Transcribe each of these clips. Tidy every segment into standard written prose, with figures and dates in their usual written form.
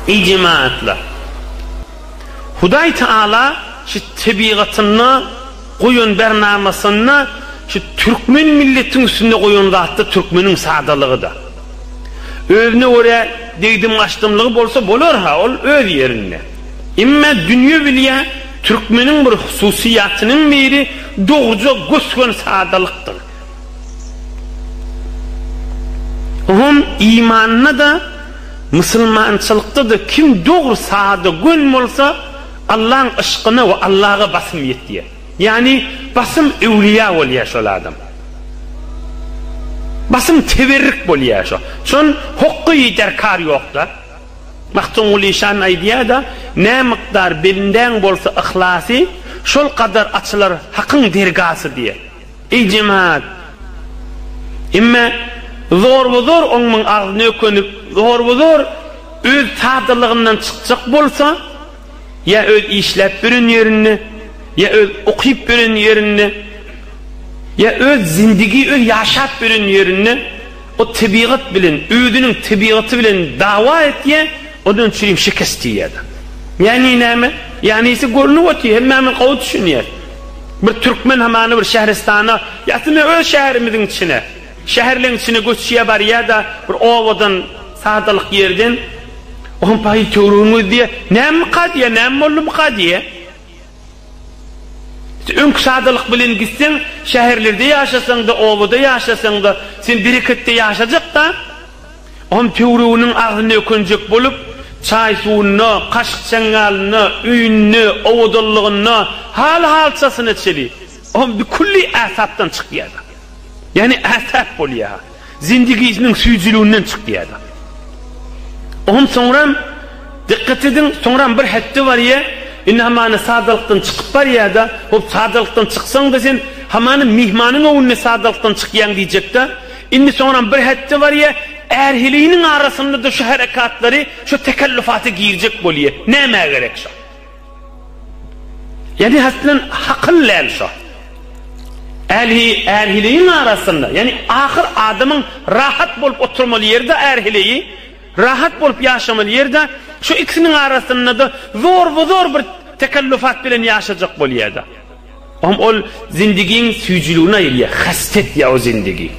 Ey cemaatlar, Huday Taala şu tabiatını koyun bernamasını şu Türkmen milletin üstüne koyun zattı Türkmenin sadalığı da. Özüne oraya deydim açtımlığı bolsa bolur ha, ol öz yerine. İmme dünya biliye Türkmenin bir hususiyatının biri doğruca gösgön sadalıktır. Onun imanına da Müslümançılıkta da kim doğru sağda gönül olsa Allah'ın aşkına ve Allah'a basım yetiye. Yani basım evliya oluyor şu adam. Basım teverrik oluyor şu. Şun hukku derkar yok da. Maktun ulişan aydiya da ne miktar belinden bolsa ihlası şol kadar açılır hakkın dergası diye. Ey cemaat, imme zor onun ağzına könüp zor öz tadılığından çıkacak bolsa ya öz işlep birin yerini ya öz okuyup birin yerini ya öz zindigi öz yaşap birin yerini o tabiat bilin, özünün tabiatı bilin dava et diye onun çürüyüm şikast diye. Yani neyme? Yani ise görünü ötüyor. Hemen kavut düşünüyor. Bir Türkmen hemen bir şehristana yatını öz şehrimizin içine şehirlerin içine göçüye var ya da bir ovadan sağdalık yerden onun payı çoğruğunu diye nem kadiye, nem oğlum kadiye ünk sağdalık bilin gitsen şehirlerde yaşasan da ovada yaşasan da sen berekette yaşayacak da onun çoğruğunun ağzını ökünecek bulup çay suyunu, kaşık çengalını, üyününü, ovadallığını halçasını çeli onun bir kulli asaptan çıkıyor. Yani asap oluyor. Zindigisinin süzülüğünden çıkıyor. Onun sonra dikkat edin, sonra bir hattı var ya hemen sadalıktan çıkıp var ya da o sadalıktan çıksan da sen hemen mihmanın önüne sadalıktan çıkıyan diyecek de şimdi sonra bir hattı var ya erhiliğinin arasında da şu harekatları şu tekellüfatı girecek oluyor. Neye gerek şu? Yani haslen hakıllel şu. Erhiliğin arasında yani ahir adamın rahat bulup oturmalı yerde erhiliği rahat bulup yaşamalı yerde şu ikisinin arasında da zor bir tekellüfat bilen yaşayacak boluyor da. Ama o zindigin sücülüğüne geliyor. Hastet ya o zindigi.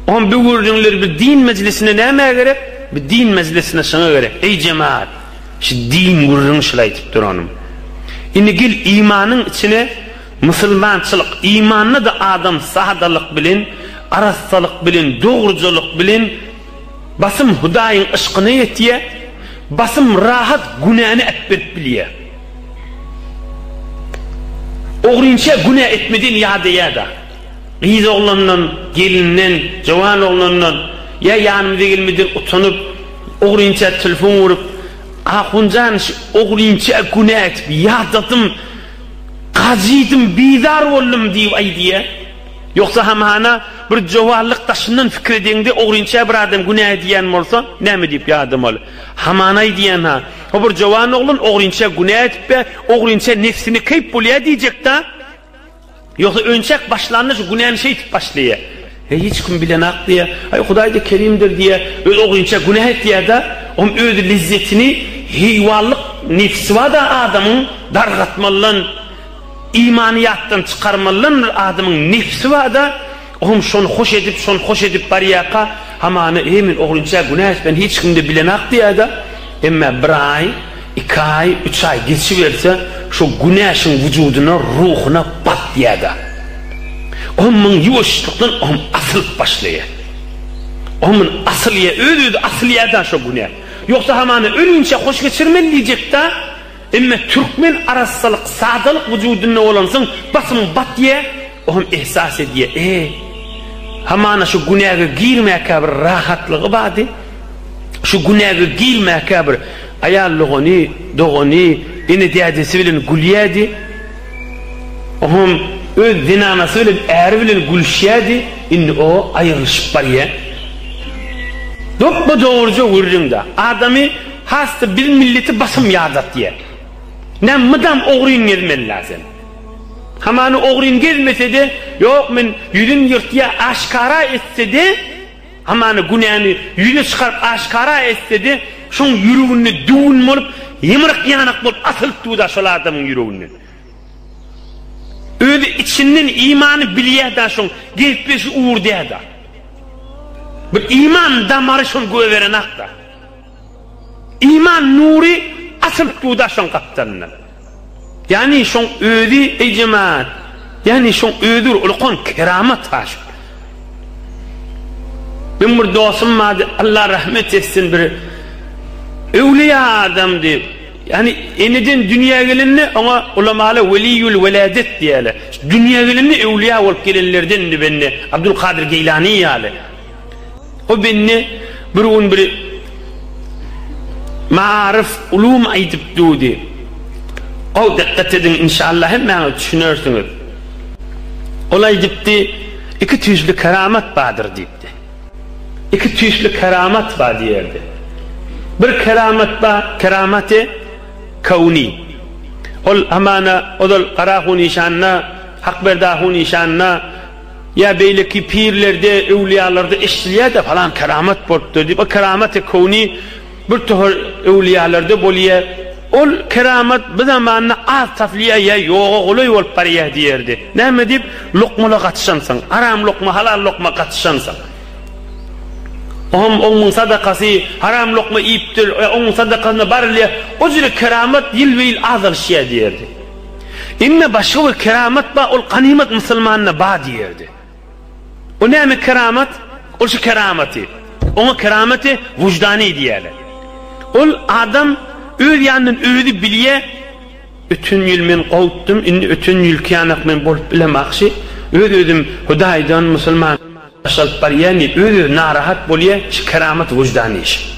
Ama bir vurduğunları bir din meclisine neye gerek? Bir din meclisine sana gerek. Ey cemaat, şu din vurduğunu şılaytıp duranım. Şimdi gel imanın içine Müslümançılık, imanına da adam sahadalık bilin, arastalık bilin, doğruculuk bilin, basım Hudayın ışkını yetiye, basım rahat günahını etbirip biliye. Oğrunca günah etmedin ya da. Kız oğlanından, gelinden, cavan oğlanından, ya yanımda gelmedin utanıp, oğrunca telefon vurup, ahuncan oğrunca günah etip, yadadım, Kazıydım, bidar oldum diye. Yoksa hamana bir cevallık taşından fikredinde oğrunca bir adam günah diyen olsa ne mi deyip ya adam ol. Hamanay diyen ha. O bir cevan oğlun oğrunca günah etip be, oğrunca nefsini kayıp buluya diyecek de. Yoksa öncek başlanmış günahını şey etip başlıyor. Hiç kim bilen hak diye, ay Huday da kerimdir diye, öz oğrunca günah et diye de, onun öz lezzetini heyvallık nefsi var da adamın dargatmallan, imaniyattan çıkarmalın adamın nefsi var da oğlum şunu hoş edip bariyaka hamanı emin oğlunca günah ben hiç kimde bilenak diye da ama bir ay, 2 ay, 3 ay geçiverse şu günahın vücuduna, ruhuna bat diye da onun yuvuşluktan onun asılıp başlıyor onun asılıya ölüydü asılıyadan şu günah yoksa hamanı ölünce hoş geçirmeli diyecek de ama Türkmen arasalık, sadalık vücuduna olansın, basın bat diye, onun ihsas ediyor. Hamana şu günaha girmeye kabir rahatlığı vardı. Şu günaha girmeye kabir ayallığını, doğunu, ini diyadesi bilen gülüyedi. Onun öz dinanası bilen eğer bilen gülüşüyedi, inni o ayrılışıp var ya. Bu doğruca vurduğunda, adamı hasta bir milleti basım yadat diye. Ne mıdam oğrun gelmeli lazım. Hamanı oğrun gelmese de yok men yüzün yırtıya aşkara etse de hamanı günahını yüzü çıkarıp aşkara etse de şoň ýüregini düğün bolup, ýymyryk ýanak bolup asylyp duýda şol adamyň ýüregini. Özi içinden imany bilýär-de şoň gelpesi uğurdaýar-da. Bir iman damary şoň göweren akda. İman nuri asylyp duýda şoň gapdanlar. Yani şoň özi ey cemaat, yani şoň ödür ulkan keramat taş. Ben bir dostum vardı, Allah rahmet etsin, bir evliya adamdı. Yani eniden dünya gelinne ona ulamalı veliyül veladet diyeler. Dünya gelinne evliya olup gelenlerden de benne Abdülkadir Geylani yale. O benne bir gün bir marif ulum aytıp dudi. O dikkat edin inşallah hemen düşünürsünüz. Olay dipti, iki tüzlü keramat vardır dipti. İki tüzlü keramat var diyerdi. Bir keramat var, keramati kavni. Ol amana, odol qarahun işanna, hakberdahun işanna, ya beyleki pirlerde, evliyalarda işliye de falan keramat borttur deyip, o keramati kavni bir tohur evliyalarda boliye, ol keramat bir zamanla az tafliye ya yoğu oluy ol pariyah diyerdi. Neyme deyip, lokmala katışansın, haram lokma, halal lokma katışansın. Onun sadakası haram lokma iyiptir, onun sadakasına barılıyor. O zira keramet yıl ve yıl azal şey diyerdi. İmme başka bir keramet ba, ol ganimet Müslümanına ba diyerdi. O neyme keramet? O şu kerameti. Ona kerameti vicdani diyerler. Ol adam öl yanının öldü biliye, ötün yıl men qavuttum, indi ötün yıl kiyanak men bolup bilemakşi, ödüm Hudaydan Müslüman aşalıp bar, yani ödüm narahat boliye, şu keramet vicdani iş.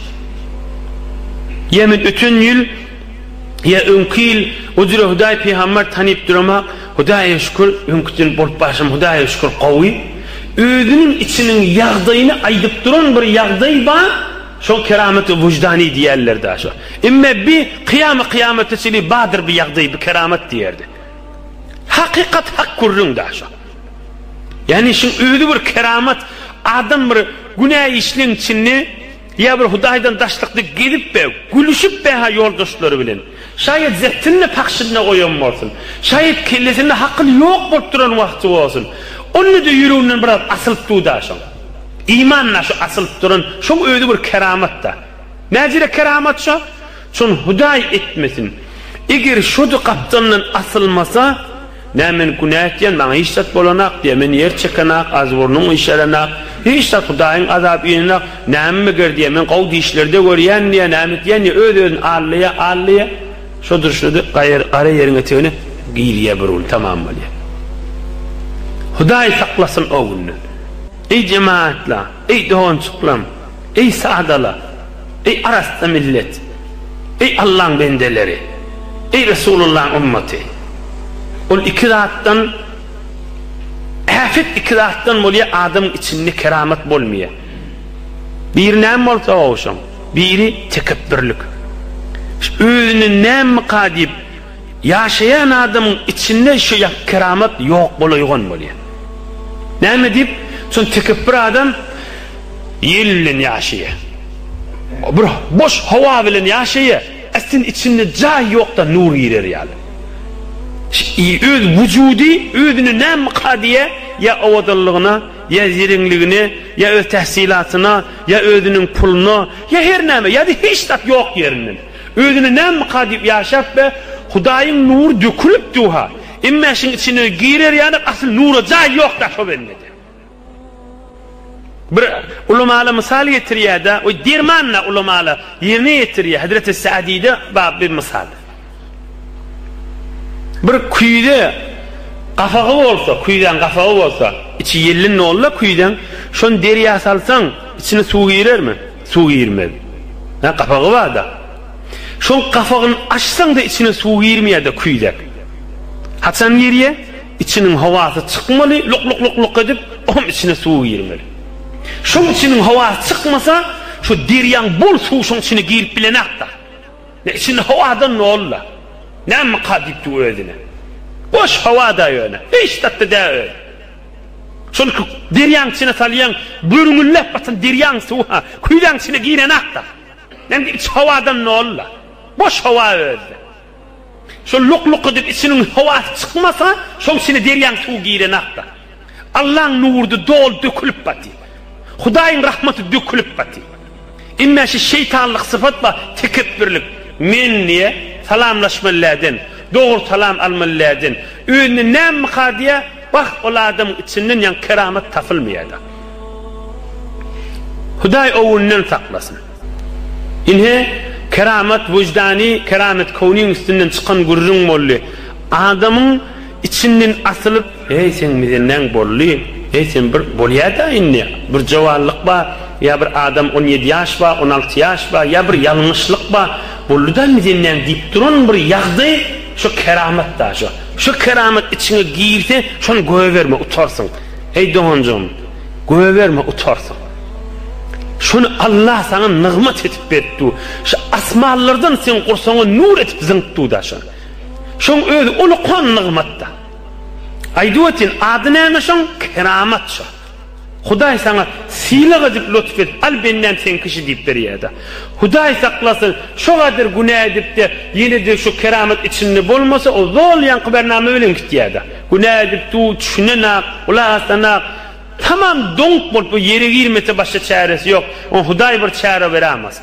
Yemin ötün yıl, ya önkil, o zira Huday Peygamber tanıyıp durama, Huday'a şükür, önkütün bolup başım, Huday'a şükür qavi, ödünün içinin yağdayını aydıp duran bir yağday ba, şu kerameti vicdani diyerler daha şu. İmme bir kıyameti çili badır bir yağday, bir keramet diyerdi. Hakikat hak kurrun daha şu. Yani şimdi öyle bir keramet, adam bir günah işlerin içinde, ya bir Hudaydan daşlıkta gelip be, gülüşüp be ha yoldaşları bilen. Şayet zettinle pakşidine koyamazsın. Şayet kellesinde hakkın yok bulup duran vakti olsun. Onu da yüreğinden biraz asılıp duğda şu. İmanla şu asılıp duran, şu öyle bir keramet da. Necire keramet şu? Şun Huday etmesin. Eğer şudu kaptanın asılmasa, nemen günah diyen, bana iştat bolanak diye, men yer çekanak, az vurnun işlerenak, iştat Huday'ın azap yenak, nemen gör diye, men qavdi işlerde görüyen diye, nemet diyen diye, öyle ağlıya, şudur qara yerin eteğine, giyliye bir ul, tamam mı diye. Huday saklasın o gününü. Ey cemaatla, ey doğunçuklam, ey saadala, ey arasta millet, ey Allah'ın bendeleri, ey Resulullah'ın ümmeti. O iki zattan, hafif iki zattan boluya adamın içinde keramet bolmaya. Bir neyem olsa olsun, biri tekebbürlük. Özünün neyem kadip, yaşayan adamın içinde şu keramet yok boluygun boluya. Neyem edip, son tekebbür adam, yellin yaşaya. Bir boş hava bilen yaşaya, aslında içinde cay yok da nur girer yani. Öz vücudi, özünün ne mukadiye, ya avadallığına, ya zirinliğine, ya öz tehsilatına, ya özünün puluna, ya her neyme, ya da hiç tat yok yerinin. Özünün ne mukadip yaşap ve Hudayın nur dökülüp duha. İmmeşin içine girer yani, asıl nuru cay yok da şu bennedi. Bir ulamalı misal getiriyor da, o dirmanla ulamalı yerine getiriyor. Hazreti Sa'di'de bir misal. Bir kuyda kafağı olsa, kuydan kafağı olsa, içi yellin ne olla kuydan, şun deriya salsan, içine su girer mi? Su girmez. Kafağı var da. Şun kafağını açsan da içine su girmeye de kuydak. Hatsan geriye, içinin havası çıkmalı, lok edip, onun içine su girmeli. Şun içinin havası çıkmasa, şu deriyan bol su şun içine girip bilenek da. İçine havadan ne olla? Ne mukadipti o özüne? Boş hava da öyle. Hiç tatlı da öyle. Çünkü deryan içine salyan, bürünüllep batın deryan suha, kuydan içine giren akta. Hem de iç havadan ne olla? Boş hava öldü. Şu luk edip içinin havası çıkmasa, şol seni deryan tuğ giyiren akta. Allah'ın nurdu dol dökülüp batı. Hudayın rahmeti dökülüp batı. İmme şu şeytanlık sıfatla tekebbürlük. Men niye? Salamlaşmalardan, doğru salam almalardan. Ünlü ne mıkar diye, bak o adamın içinden yan keramet tafılmayada. Huday oğlundan saklasın. İnhe keramet vicdani, keramet kavnin üstünden çıkan gurrun molli. Adamın içinden asılıp, hey sen bizden bolli, hey sen bir bolyada inni, bir cevallık var, ya bir adam 17 yaş var, 16 yaş var, ya bir yanlışlık var, bolludan bizden deyip durun bir yağdı, şu keramet da şu. Şu keramet içine giyirse, şunu göğe verme, utarsın. Hey doğancığım, göğe verme, utarsın. Şunu Allah sana nığmet etip verdi. Şu asmallardan sen kursana nur etip zınttu da şu. Şun öyle ulu kon nığmetta. Ayduetin adına şun keramet şu. Huday sana silah edip lütfet, al benden sen kişi deyip veriyor da. Huday saklasın, şu kadar günah edip de yine de şu keramet içinde bulmasa o zol yankı bername ölüm gidiyor da. Günah edip de düşünenak, ulaşanak, tamam donk bulup yere girmese başka çaresi yok. O Huday bir çare veremez.